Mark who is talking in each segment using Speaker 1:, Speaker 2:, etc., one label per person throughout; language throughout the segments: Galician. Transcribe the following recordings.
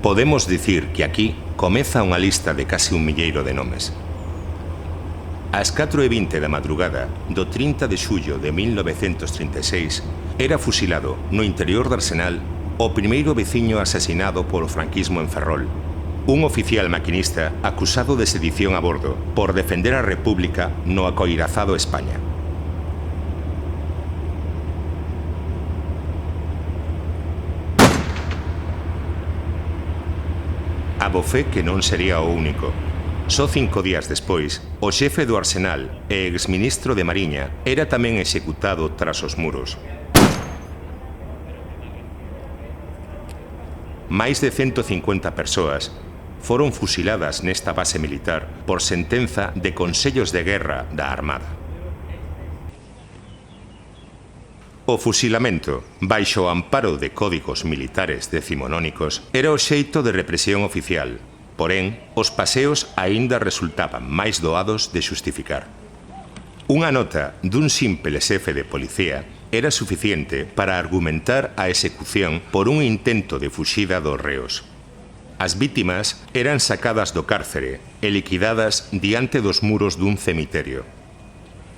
Speaker 1: Podemos dicir que aquí comeza unha lista de case 1 milleiro de nomes. Ás 4:20 da madrugada do 30 de xullo de 1936 era fusilado no interior do Arsenal o primeiro veciño asesinado polo franquismo en Ferrol, un oficial maquinista acusado de sedición a bordo por defender a República no acoirazado España. Abofé que non sería o único. Só 5 días despois, o xefe do Arsenal e exministro de Mariña era tamén executado tras os muros. Máis de 150 persoas foron fusiladas nesta base militar por sentenza de consellos de guerra da Armada. O fusilamento, baixo o amparo de códigos militares decimonónicos, era o xeito de represión oficial. Porén, os paseos aínda resultaban máis doados de xustificar. Unha nota dun simple xefe de policía era suficiente para argumentar a execución por un intento de fuxida dos reos. As vítimas eran sacadas do cárcere e liquidadas diante dos muros dun cemiterio.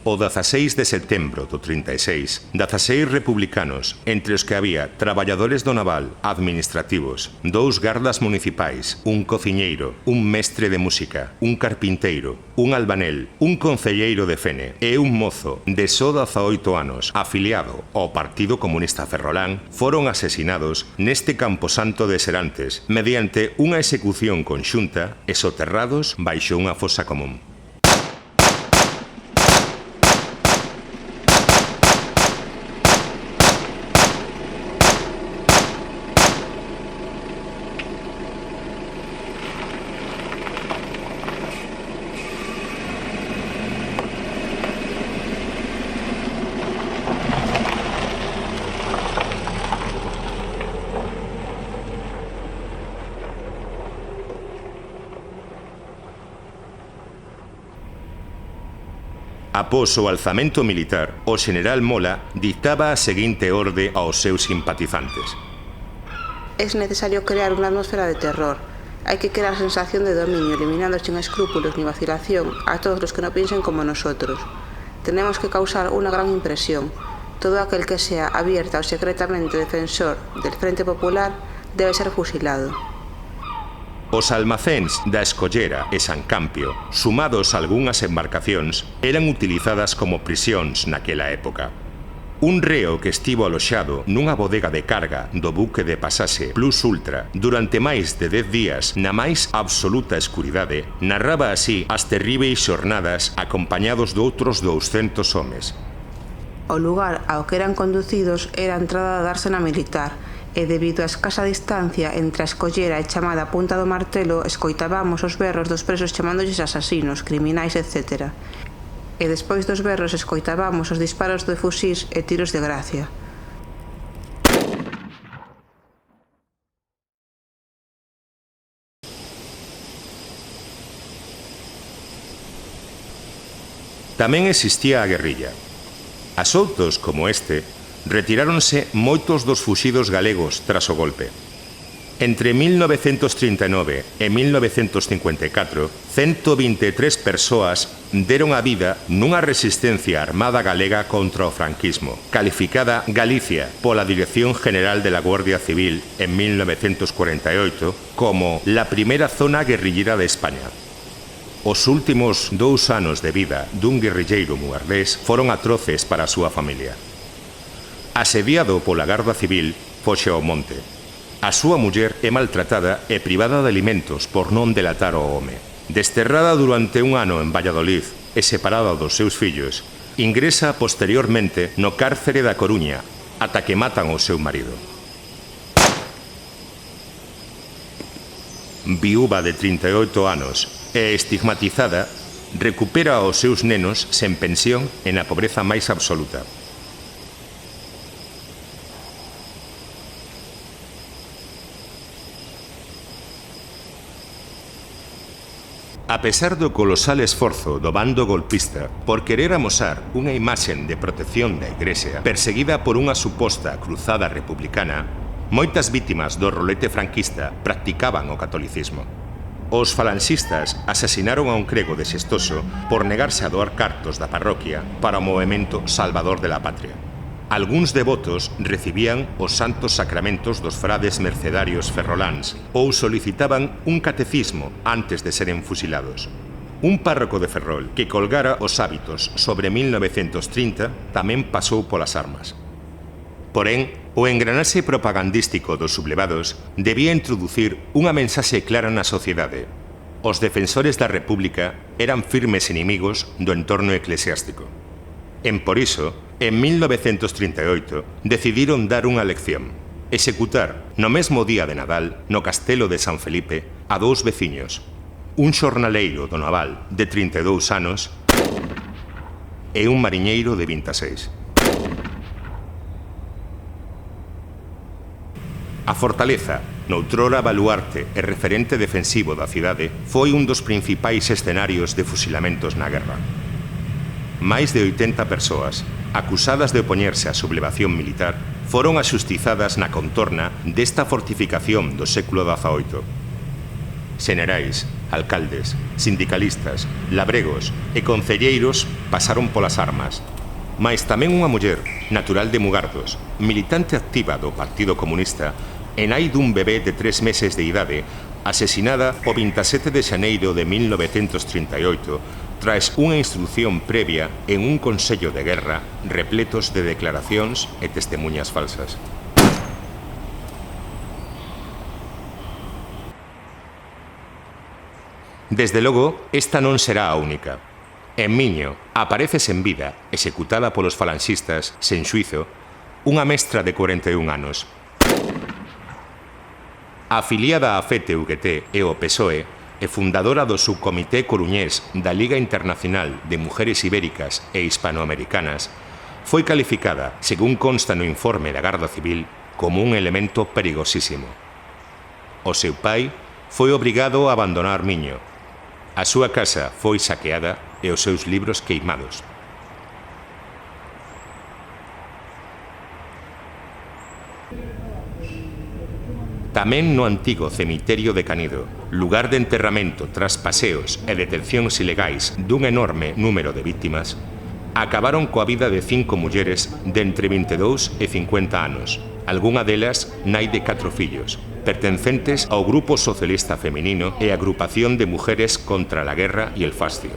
Speaker 1: O 16 de setembro do 36, 16 republicanos, entre os que había traballadores do naval, administrativos, 2 gardas municipais, un cociñeiro, un mestre de música, un carpinteiro, un albanel, un concelleiro de Fene e un mozo de só 18 anos afiliado ao Partido Comunista Ferrolán foron asesinados neste camposanto de Serantes mediante unha execución conxunta e soterrados baixo unha fosa común. Após o alzamento militar, o xeneral Mola dictaba a seguinte orde aos seus simpatizantes.
Speaker 2: Es necesario crear unha atmósfera de terror. Hai que crear sensación de dominio, eliminando sin escrúpulos ni vacilación a todos los que no piensen como nosotros. Tenemos que causar una gran impresión. Todo aquel que sea abierta o secretamente defensor del Frente Popular debe ser fusilado.
Speaker 1: Os almacéns da Escollera e San Campio, sumados a algunhas embarcacións, eran utilizadas como prisións naquela época. Un reo que estivo aloxado nunha bodega de carga do buque de pasaxe Plus Ultra durante máis de 10 días na máis absoluta escuridade, narraba así as terríveis xornadas acompañados de outros 200 homes.
Speaker 2: O lugar ao que eran conducidos era a entrada da dársena militar, e debido á escasa distancia entre a Escollera e chamada Punta do Martelo, escoitábamos os berros dos presos chamándolles asasinos, criminais, etc. E despois dos berros escoitábamos os disparos de fusís e tiros de gracia.
Speaker 1: Tamén existía a guerrilla. Asoltos como este retiráronse moitos dos fuxidos galegos tras o golpe. Entre 1939 e 1954, 123 persoas deron a vida nunha resistencia armada galega contra o franquismo, calificada Galicia pola Dirección General de la Guardia Civil en 1948 como la primeira zona guerrillera de España. Os últimos 2 anos de vida dun guerrilleiro muardés foron atroces para a súa familia. Asediado pola Garda Civil, foxe ao monte. A súa muller é maltratada e privada de alimentos por non delatar o home. Desterrada durante 1 ano en Valladolid e separada dos seus fillos, ingresa posteriormente no cárcere da Coruña ata que matan ao seu marido. Viúva de 38 anos e estigmatizada, recupera aos seus nenos sen pensión e na pobreza máis absoluta. A pesar do colosal esforzo do bando golpista por querer amosar unha imaxen de protección da Igrexa perseguida por unha suposta cruzada republicana, Moitas vítimas do rolete franquista practicaban o catolicismo. Os falanxistas asasinaron a un crego de Xestoso por negarse a doar cartos da parroquia para o movemento Salvador de la Patria. Algúns devotos recibían os santos sacramentos dos frades mercedarios ferroláns ou solicitaban un catecismo antes de seren fusilados. Un párroco de Ferrol que colgara os hábitos sobre 1930 tamén pasou polas armas. Porén, o engranase propagandístico dos sublevados debía introducir unha mensaxe clara na sociedade. Os defensores da República eran firmes inimigos do entorno eclesiástico. Por iso, en 1938, decidiron dar unha lección. Executar, no mesmo día de Nadal, no castelo de San Felipe, a dous veciños. Un xornaleiro do naval de 32 anos e un mariñeiro de 26. A fortaleza, noutrora baluarte e referente defensivo da cidade, foi un dos principais escenarios de fusilamentos na guerra. Máis de 80 persoas, acusadas de opoñerse á sublevación militar, foron axustizadas na contorna desta fortificación do século XVIII. Xenerais, alcaldes, sindicalistas, labregos e concelleiros pasaron polas armas, mais tamén unha muller, natural de Mugardos, militante activa do Partido Comunista, e nai dun bebé de 3 meses de idade, asesinada o 27 de xaneiro de 1938 tras unha instrucción previa en un consello de guerra repletos de declaracións e testemunhas falsas. Desde logo, esta non será a única. En Miño aparece sen vida, executada polos falanxistas, sen xuizo, unha mestra de 41 anos. Afiliada á FETE-UGT e ao PSOE e fundadora do subcomité coruñés da Liga Internacional de Mujeres Ibéricas e Hispanoamericanas, foi calificada, según consta no informe da Garda Civil, como un elemento perigosísimo. O seu pai foi obrigado a abandonar Miño. A súa casa foi saqueada e os seus libros queimados. Tamén no antigo cemiterio de Canido, lugar de enterramento tras paseos e detencións ilegais dun enorme número de víctimas, acabaron coa vida de 5 mulleres de entre 22 e 50 anos, algunha delas nai de 4 fillos, pertencentes ao Grupo Socialista Feminino e Agrupación de Mujeres contra la Guerra y el Fascio.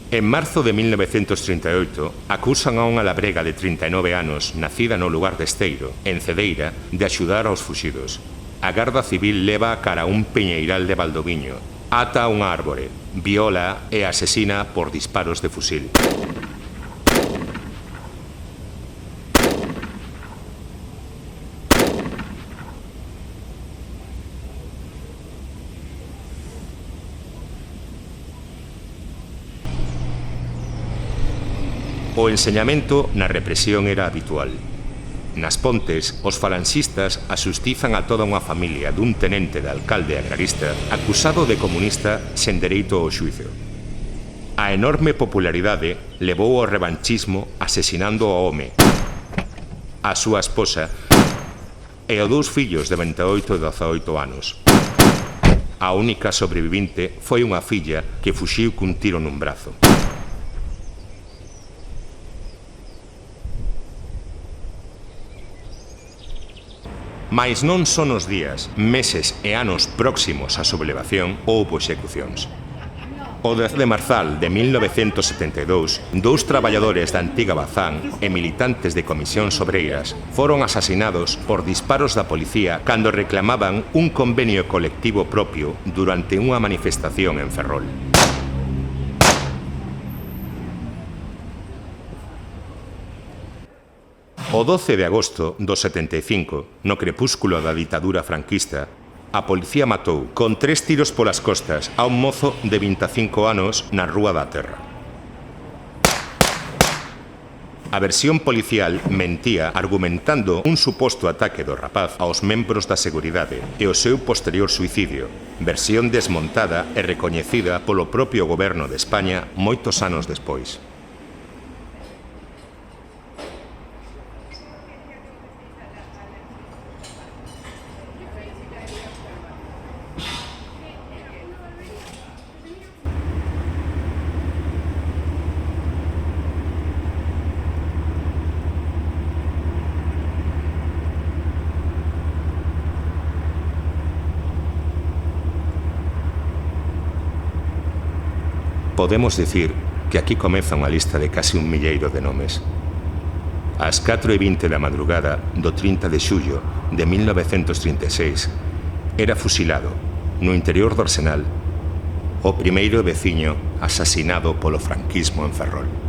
Speaker 1: En marzo de 1938, acusan a unha labrega de 39 anos, nacida no lugar de Esteiro, en Cedeira, de axudar aos fuxidos. A Garda Civil leva cara a un peñeiral de Valdoviño, ata a unha árbore, viola e asesina por disparos de fusil. O enseñamento na represión era habitual. Nas Pontes, os falanxistas asustizan a toda unha familia dun tenente de alcalde agrarista acusado de comunista sen dereito ao xuízo. A enorme popularidade levou ao revanchismo asesinando ao home, a súa esposa e aos 2 fillos de 28 e 18 anos. A única sobrevivinte foi unha filla que fuxiu cun tiro nun brazo. Mais non son os días, meses e anos próximos á sublevación houbo execucións. O 10 de marzal de 1972, 2 traballadores da antiga Bazán e militantes de comisións obreiras foron asasinados por disparos da policía cando reclamaban un convenio colectivo propio durante unha manifestación en Ferrol. O 12 de agosto do 75, no crepúsculo da ditadura franquista, a policía matou con 3 tiros polas costas a un mozo de 25 anos na Rúa da Terra. A versión policial mentía argumentando un suposto ataque do rapaz aos membros da seguridade e o seu posterior suicidio, versión desmontada e recoñecida polo propio goberno de España moitos anos despois. Podemos dicir que aquí comeza unha lista de casi 1 milleiro de nomes. Ás 4:20 da madrugada do 30 de xullo de 1936 era fusilado no interior do Arsenal o primeiro veciño asasinado polo franquismo en Ferrol.